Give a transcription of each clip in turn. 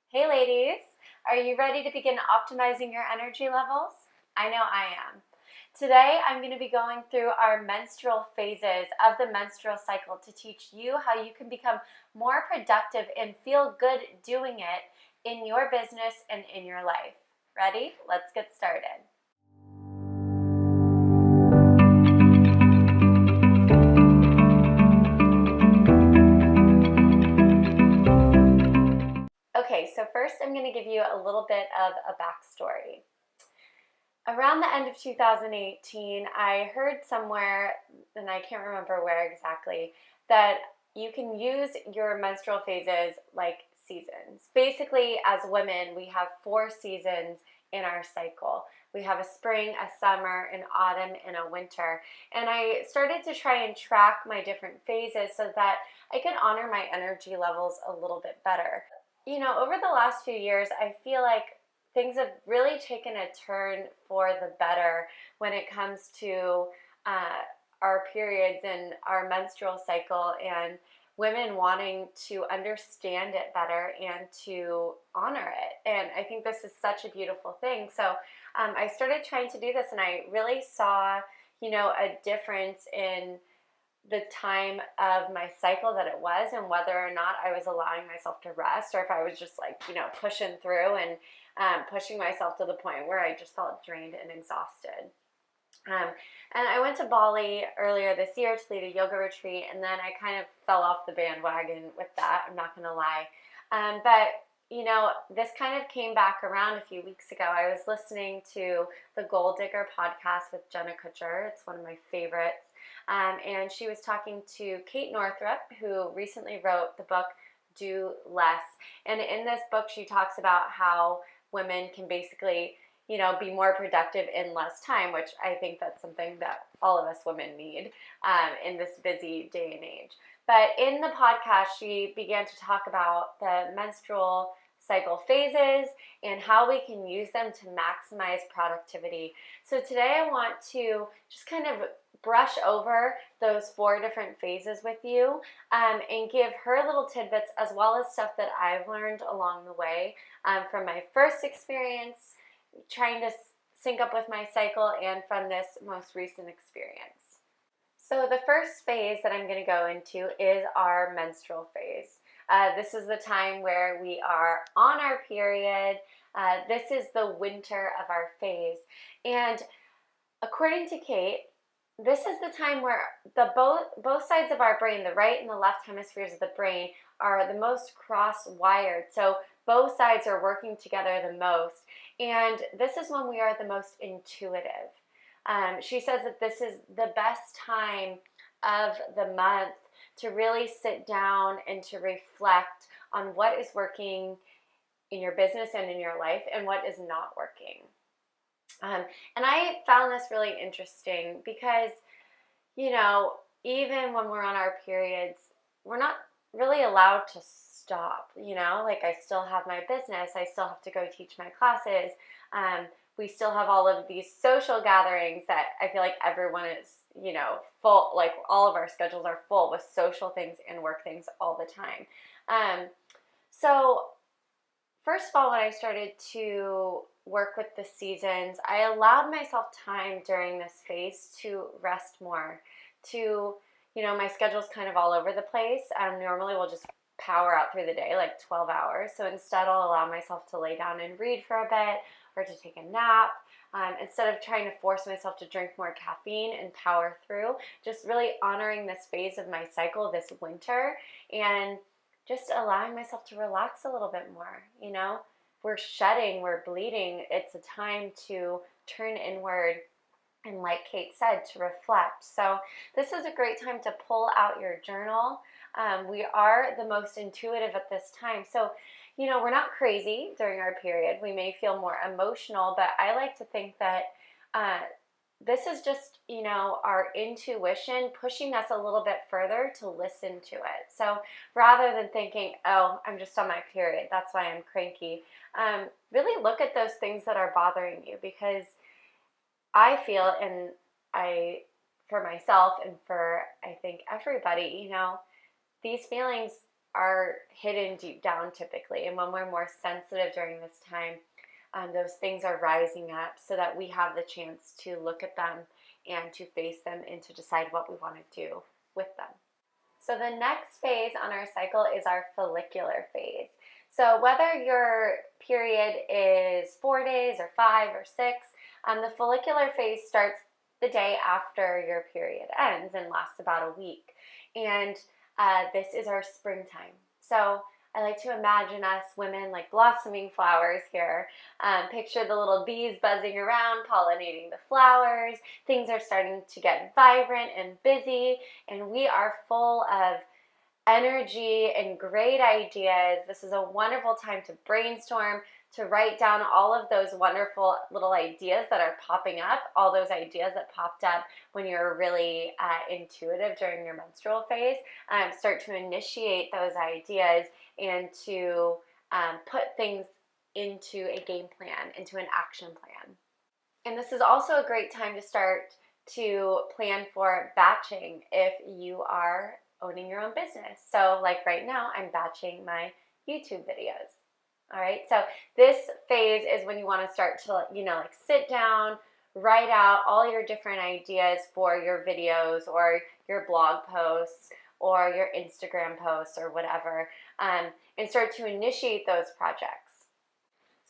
Hey ladies, are you ready to begin optimizing your energy levels? I know I am. Today I'm going to be going through our menstrual phases of the menstrual cycle to teach you how you can become more productive and feel good doing it in your business and in your life. Ready? Let's get started. Okay, so first I'm going to give you a little bit of a backstory. Around the end of 2018, I heard somewhere, and I can't remember where exactly, that you can use your menstrual phases like seasons. Basically, as women, we have 4 seasons in our cycle. We have a spring, a summer, an autumn, and a winter. And I started to try and track my different phases so that I could honor my energy levels a little bit better. Over the last few years, I feel like things have really taken a turn for the better when it comes to our periods and our menstrual cycle, and women wanting to understand it better and to honor it. And I think this is such a beautiful thing. So I started trying to do this, and I really saw, a difference in the time of my cycle that it was, and whether or not I was allowing myself to rest, or if I was just like, pushing through and pushing myself to the point where I just felt drained and exhausted. Um, and I went to Bali earlier this year to lead a yoga retreat, and then I kind of fell off the bandwagon with that, I'm not going to lie. But this kind of came back around a few weeks ago. I was listening to the Goal Digger podcast with Jenna Kutcher. It's one of my favorites. And she was talking to Kate Northrup, who recently wrote the book Do Less. And in this book, she talks about how women can basically, be more productive in less time, which I think that's something that all of us women need in this busy day and age. But in the podcast, she began to talk about the menstrual cycle phases and how we can use them to maximize productivity. So today I want to just kind of brush over those 4 different phases with you and give her little tidbits as well as stuff that I've learned along the way from my first experience trying to sync up with my cycle and from this most recent experience. So the first phase that I'm going to go into is our menstrual phase. This is the time where we are on our period. This is the winter of our phase. And according to Kate, this is the time where both sides of our brain, the right and the left hemispheres of the brain, are the most cross-wired. So both sides are working together the most. And this is when we are the most intuitive. She says that this is the best time of the month to really sit down and to reflect on what is working in your business and in your life and what is not working. And I found this really interesting because, even when we're on our periods, we're not really allowed to stop, like I still have my business, I still have to go teach my classes. We still have all of these social gatherings that I feel like everyone is, full, like all of our schedules are full with social things and work things all the time. So first of all, when I started to work with the seasons, I allowed myself time during this phase to rest more, to, my schedule's kind of all over the place. Normally we'll just power out through the day, like 12 hours. So instead I'll allow myself to lay down and read for a bit or to take a nap. Instead of trying to force myself to drink more caffeine and power through, just really honoring this phase of my cycle this winter and just allowing myself to relax a little bit more. We're shedding, we're bleeding. It's a time to turn inward and, like Kate said, to reflect. So this is a great time to pull out your journal. We are the most intuitive at this time. So, we're not crazy during our period. We may feel more emotional, but I like to think that this is just, our intuition pushing us a little bit further to listen to it. So rather than thinking, oh, I'm just on my period, that's why I'm cranky, really look at those things that are bothering you, because I feel, and for myself and for, I think, everybody, these feelings are hidden deep down typically. And when we're more sensitive during this time, those things are rising up so that we have the chance to look at them and to face them and to decide what we want to do with them. So the next phase on our cycle is our follicular phase. So whether your period is 4 days or 5 or 6, the follicular phase starts the day after your period ends and lasts about a week. And this is our springtime. So I like to imagine us women like blossoming flowers here. Picture the little bees buzzing around, pollinating the flowers. Things are starting to get vibrant and busy, and we are full of energy and great ideas. This is a wonderful time to brainstorm, to write down all of those wonderful little ideas that are popping up, all those ideas that popped up when you're really intuitive during your menstrual phase. Start to initiate those ideas and to put things into a game plan, into an action plan. And this is also a great time to start to plan for batching if you are owning your own business. So like right now, I'm batching my YouTube videos. All right, so this phase is when you want to start to, like sit down, write out all your different ideas for your videos or your blog posts or your Instagram posts or whatever, and start to initiate those projects.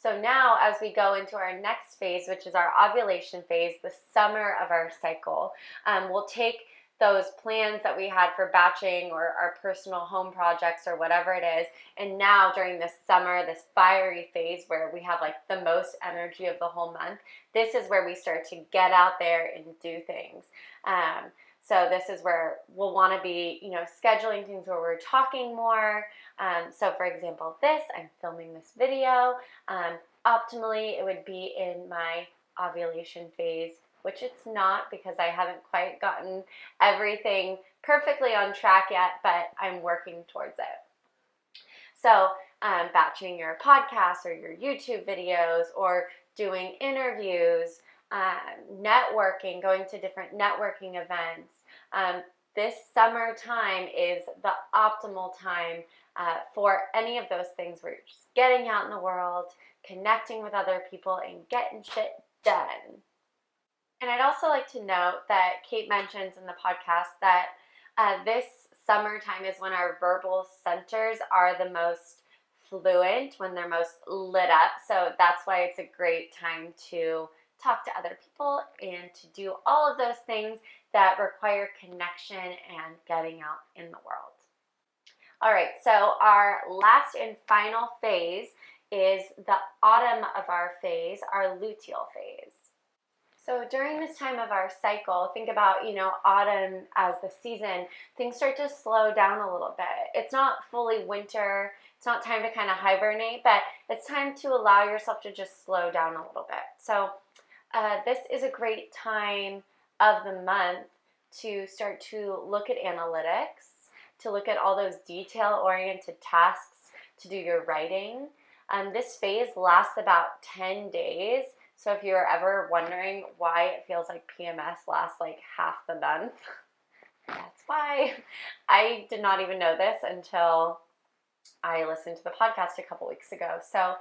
So now as we go into our next phase, which is our ovulation phase, the summer of our cycle, we'll take those plans that we had for batching or our personal home projects or whatever it is, and now during this summer, this fiery phase where we have like the most energy of the whole month, this is where we start to get out there and do things. So this is where we'll want to be, scheduling things where we're talking more. So for example, I'm filming this video. Optimally, it would be in my ovulation phase, which it's not because I haven't quite gotten everything perfectly on track yet, but I'm working towards it. So batching your podcasts or your YouTube videos or doing interviews, networking, going to different networking events. This summertime is the optimal time for any of those things where you're just getting out in the world, connecting with other people, and getting shit done. And I'd also like to note that Kate mentions in the podcast that this summertime is when our verbal centers are the most fluent, when they're most lit up. So that's why it's a great time to talk to other people and to do all of those things that require connection and getting out in the world. All right, so our last and final phase is the autumn of our phase, our luteal phase. So during this time of our cycle, think about, autumn as the season, things start to slow down a little bit. It's not fully winter. It's not time to kind of hibernate, but it's time to allow yourself to just slow down a little bit. So this is a great time of the month to start to look at analytics, to look at all those detail-oriented tasks, to do your writing. This phase lasts about 10 days. So if you're ever wondering why it feels like PMS lasts like half the month, that's why. I did not even know this until I listened to the podcast a couple weeks ago. So,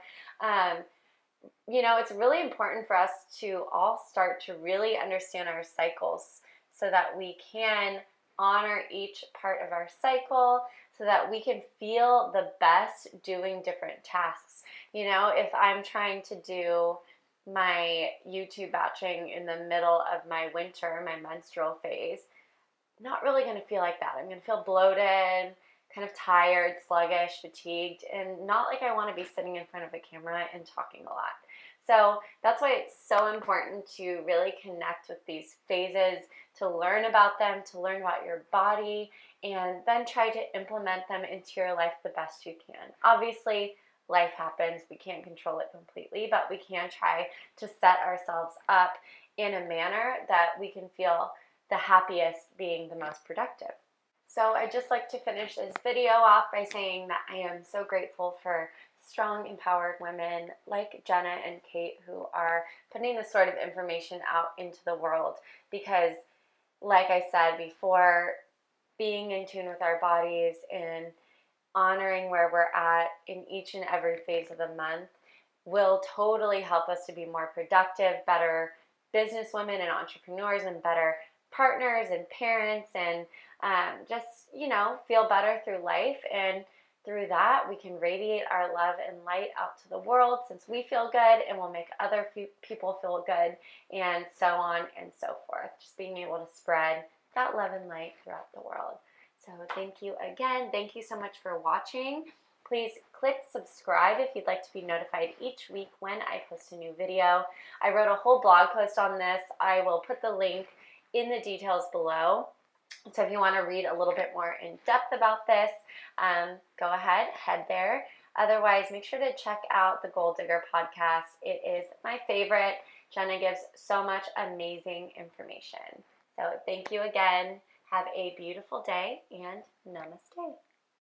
it's really important for us to all start to really understand our cycles so that we can honor each part of our cycle, so that we can feel the best doing different tasks. If I'm trying to do my YouTube batching in the middle of my winter, my menstrual phase, I'm not really going to feel like that. I'm going to feel bloated, kind of tired, sluggish, fatigued, and not like I want to be sitting in front of a camera and talking a lot. So that's why it's so important to really connect with these phases, to learn about them, to learn about your body, and then try to implement them into your life the best you can. Obviously, life happens. We can't control it completely, but we can try to set ourselves up in a manner that we can feel the happiest, being the most productive. So I'd just like to finish this video off by saying that I am so grateful for strong, empowered women like Jenna and Kate who are putting this sort of information out into the world because, like I said before, being in tune with our bodies and honoring where we're at in each and every phase of the month will totally help us to be more productive, better businesswomen and entrepreneurs, and better partners and parents, and just, feel better through life. And through that, we can radiate our love and light out to the world, since we feel good, and we'll make other people feel good, and so on and so forth. Just being able to spread that love and light throughout the world. So thank you again. Thank you so much for watching. Please click subscribe if you'd like to be notified each week when I post a new video. I wrote a whole blog post on this. I will put the link in the details below. So if you want to read a little bit more in depth about this, go ahead, head there. Otherwise, make sure to check out the Goal Digger podcast. It is my favorite. Jenna gives so much amazing information. So thank you again. Have a beautiful day, and namaste.